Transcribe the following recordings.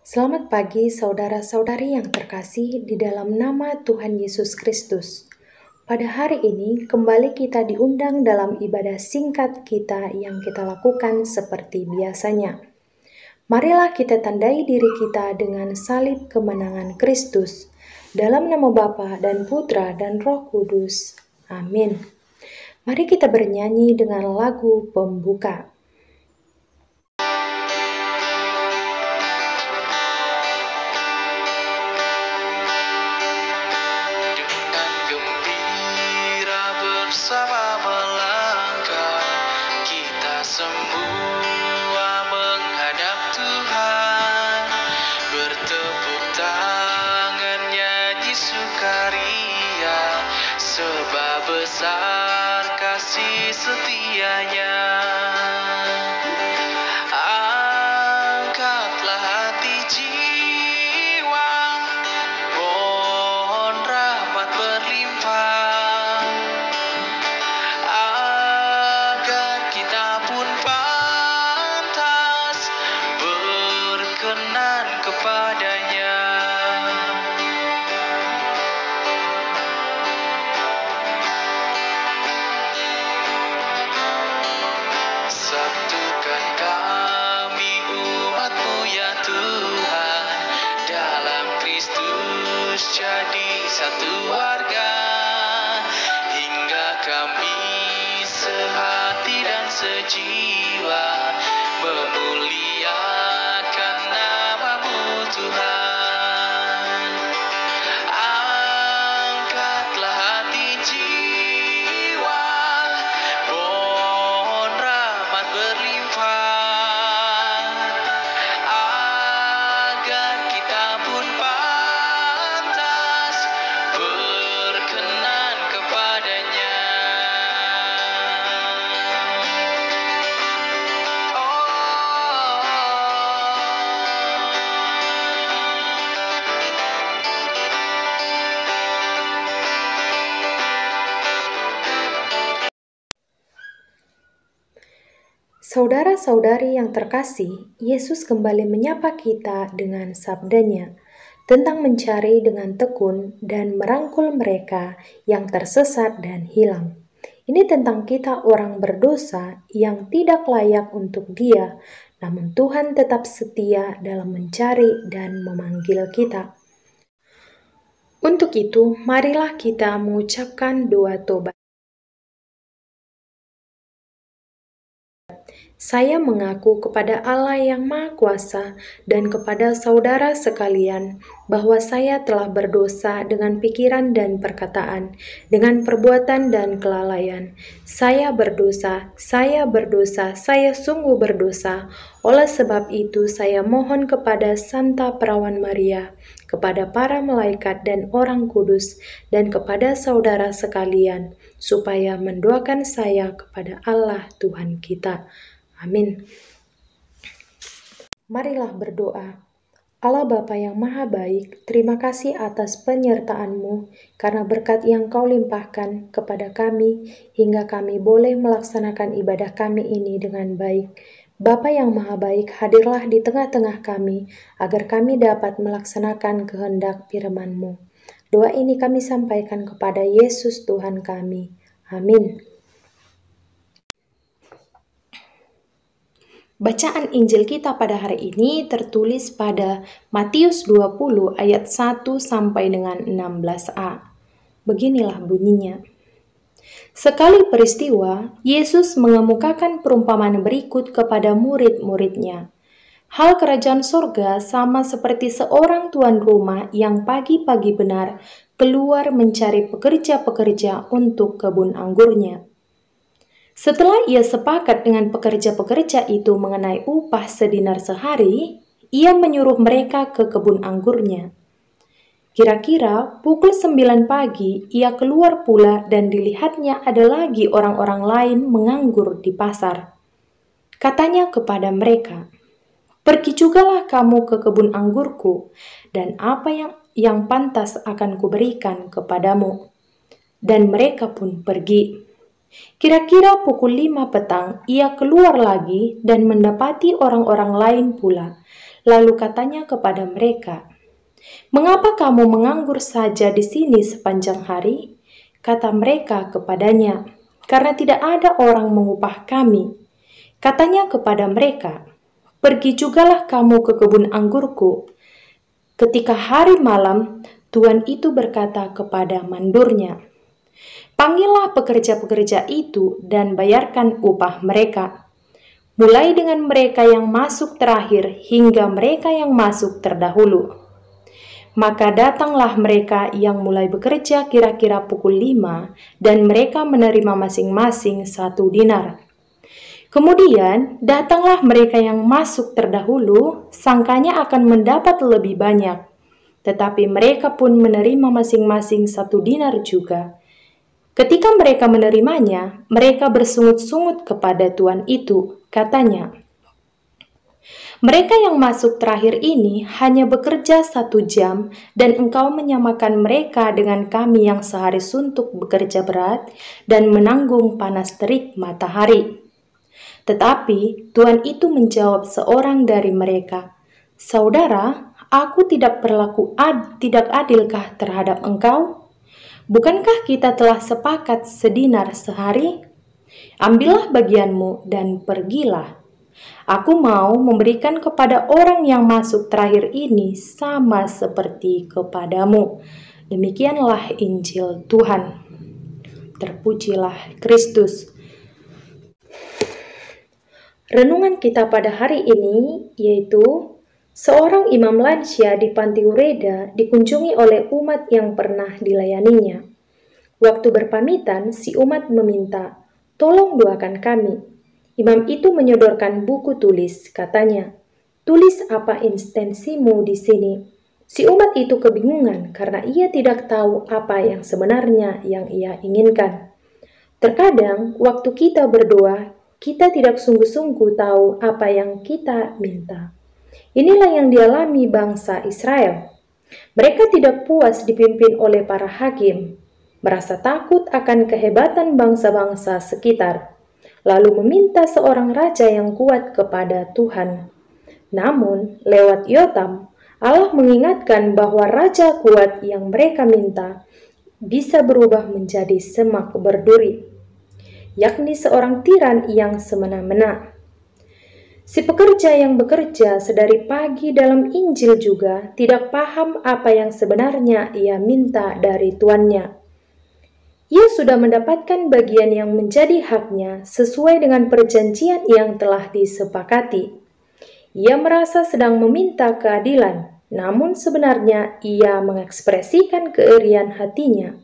Selamat pagi saudara-saudari yang terkasih di dalam nama Tuhan Yesus Kristus. Pada hari ini kembali kita diundang dalam ibadah singkat kita yang kita lakukan seperti biasanya. Marilah kita tandai diri kita dengan salib kemenangan Kristus. Dalam nama Bapa dan Putra dan Roh Kudus. Amin. Mari kita bernyanyi dengan lagu pembuka. Bersama melangkah, kita semua menghadap Tuhan, bertepuk tangan nyanyi sukaria, sebab besar kasih setianya. Angkatlah hati jiwa, mohon rahmat berlimpah, kepadanya. Satukan kami umat-Mu ya Tuhan, dalam Kristus jadi satu warga, hingga kami sehati dan sejiwa memuliakan nama-Mu Tuhan. Angkatlah hati jiwa, mohon rahmat berlimpah, agar kita pun pantas berkenan kepadanya. Saudara-saudari yang terkasih, Yesus kembali menyapa kita dengan sabdanya tentang mencari dengan tekun dan merangkul mereka yang tersesat dan hilang. Ini tentang kita orang berdosa yang tidak layak untuk Dia, namun Tuhan tetap setia dalam mencari dan memanggil kita. Untuk itu, marilah kita mengucapkan doa tobat. Saya mengaku kepada Allah yang Maha Kuasa dan kepada saudara sekalian bahwa saya telah berdosa dengan pikiran dan perkataan, dengan perbuatan dan kelalaian. Saya berdosa, saya sungguh berdosa. Oleh sebab itu saya mohon kepada Santa Perawan Maria, kepada para malaikat dan orang kudus, dan kepada saudara sekalian, supaya mendoakan saya kepada Allah Tuhan kita. Amin. Marilah berdoa. Allah Bapa yang Maha Baik, terima kasih atas penyertaan-Mu karena berkat yang Kau limpahkan kepada kami hingga kami boleh melaksanakan ibadah kami ini dengan baik. Bapa yang Maha Baik, hadirlah di tengah-tengah kami agar kami dapat melaksanakan kehendak firman-Mu. Doa ini kami sampaikan kepada Yesus Tuhan kami. Amin. Bacaan Injil kita pada hari ini tertulis pada Matius 20 ayat 1 sampai dengan 16a. Beginilah bunyinya. Sekali peristiwa, Yesus mengemukakan perumpamaan berikut kepada murid-muridnya. Hal kerajaan surga sama seperti seorang tuan rumah yang pagi-pagi benar keluar mencari pekerja-pekerja untuk kebun anggurnya. Setelah ia sepakat dengan pekerja-pekerja itu mengenai upah sedinar sehari, ia menyuruh mereka ke kebun anggurnya. Kira-kira pukul 9 pagi, ia keluar pula dan dilihatnya ada lagi orang-orang lain menganggur di pasar. Katanya kepada mereka, "Pergi jugalah kamu ke kebun anggurku, dan apa yang pantas akan kuberikan kepadamu." Dan mereka pun pergi. Kira-kira pukul 5 petang, ia keluar lagi dan mendapati orang-orang lain pula. Lalu katanya kepada mereka, "Mengapa kamu menganggur saja di sini sepanjang hari?" Kata mereka kepadanya, "Karena tidak ada orang mengupah kami." Katanya kepada mereka, "Pergi jugalah kamu ke kebun anggurku." Ketika hari malam, tuan itu berkata kepada mandurnya, "Panggillah pekerja-pekerja itu dan bayarkan upah mereka, mulai dengan mereka yang masuk terakhir hingga mereka yang masuk terdahulu." Maka datanglah mereka yang mulai bekerja kira-kira pukul 5, dan mereka menerima masing-masing 1 dinar. Kemudian datanglah mereka yang masuk terdahulu, sangkanya akan mendapat lebih banyak. Tetapi mereka pun menerima masing-masing 1 dinar juga. Ketika mereka menerimanya, mereka bersungut-sungut kepada tuan itu. Katanya, "Mereka yang masuk terakhir ini hanya bekerja 1 jam, dan engkau menyamakan mereka dengan kami yang sehari suntuk bekerja berat dan menanggung panas terik matahari." Tetapi tuan itu menjawab seorang dari mereka, "Saudara, aku tidak tidak adilkah terhadap engkau? Bukankah kita telah sepakat 1 dinar sehari? Ambillah bagianmu dan pergilah. Aku mau memberikan kepada orang yang masuk terakhir ini sama seperti kepadamu." Demikianlah Injil Tuhan. Terpujilah Kristus. Renungan kita pada hari ini yaitu seorang imam lansia di Panti Ureda dikunjungi oleh umat yang pernah dilayaninya. Waktu berpamitan, si umat meminta, "Tolong doakan kami." Imam itu menyodorkan buku tulis, katanya, "Tulis apa intensimu di sini." Si umat itu kebingungan karena ia tidak tahu apa yang sebenarnya yang ia inginkan. Terkadang, waktu kita berdoa, kita tidak sungguh-sungguh tahu apa yang kita minta. Inilah yang dialami bangsa Israel. Mereka tidak puas dipimpin oleh para hakim, merasa takut akan kehebatan bangsa-bangsa sekitar, lalu meminta seorang raja yang kuat kepada Tuhan. Namun, lewat Yotam, Allah mengingatkan bahwa raja kuat yang mereka minta bisa berubah menjadi semak berduri, yakni seorang tiran yang semena-mena. Si pekerja yang bekerja sedari pagi dalam Injil juga tidak paham apa yang sebenarnya ia minta dari tuannya. Ia sudah mendapatkan bagian yang menjadi haknya sesuai dengan perjanjian yang telah disepakati. Ia merasa sedang meminta keadilan, namun sebenarnya ia mengekspresikan keirian hatinya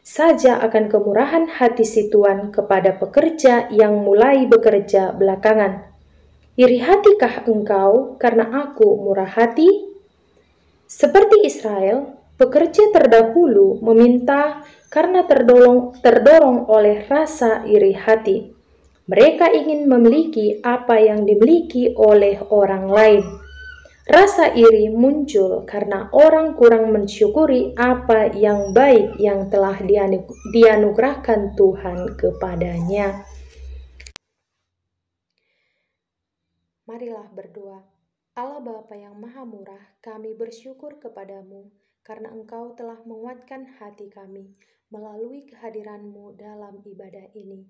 saja akan kemurahan hati si tuan kepada pekerja yang mulai bekerja belakangan. "Iri hatikah engkau karena aku murah hati?" Seperti Israel, pekerja terdahulu meminta karena terdorong oleh rasa iri hati. Mereka ingin memiliki apa yang dimiliki oleh orang lain. Rasa iri muncul karena orang kurang mensyukuri apa yang baik yang telah dianugerahkan Tuhan kepadanya. Marilah berdoa. Allah Bapa yang Maha Murah, kami bersyukur kepadamu karena Engkau telah menguatkan hati kami melalui kehadiran-Mu dalam ibadah ini.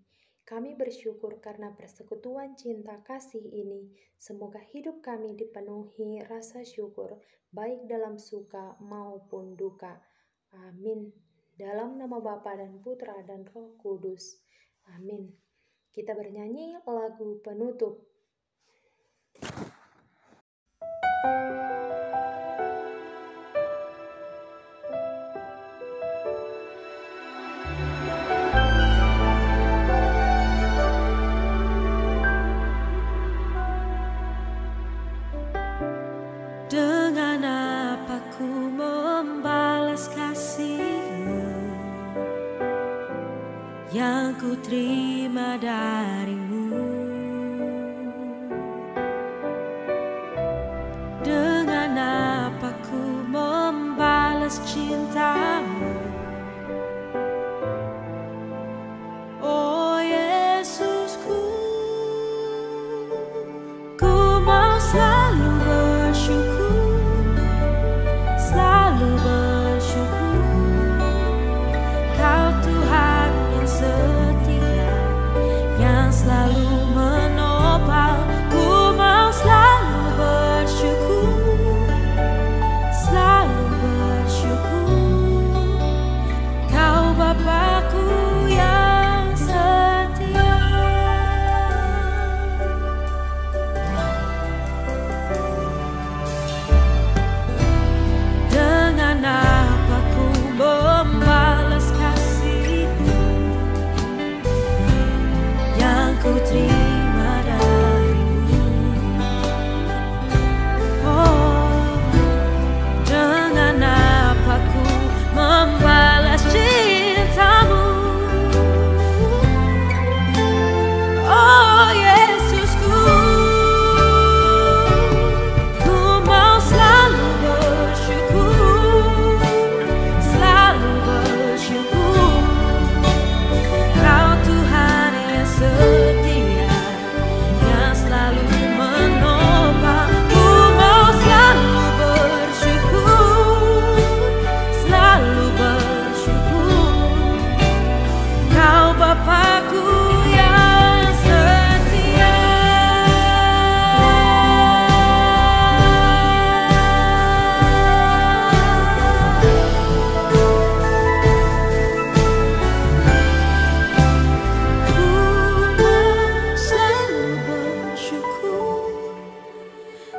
Kami bersyukur karena persekutuan cinta kasih ini. Semoga hidup kami dipenuhi rasa syukur, baik dalam suka maupun duka. Amin. Dalam nama Bapa dan Putra dan Roh Kudus. Amin. Kita bernyanyi lagu penutup. Dengan apa ku membalas kasih-Mu yang ku terima dari-Mu? Dengan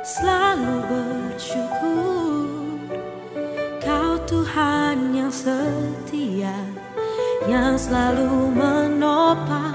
selalu bersyukur. Kau Tuhan yang setia, yang selalu menopang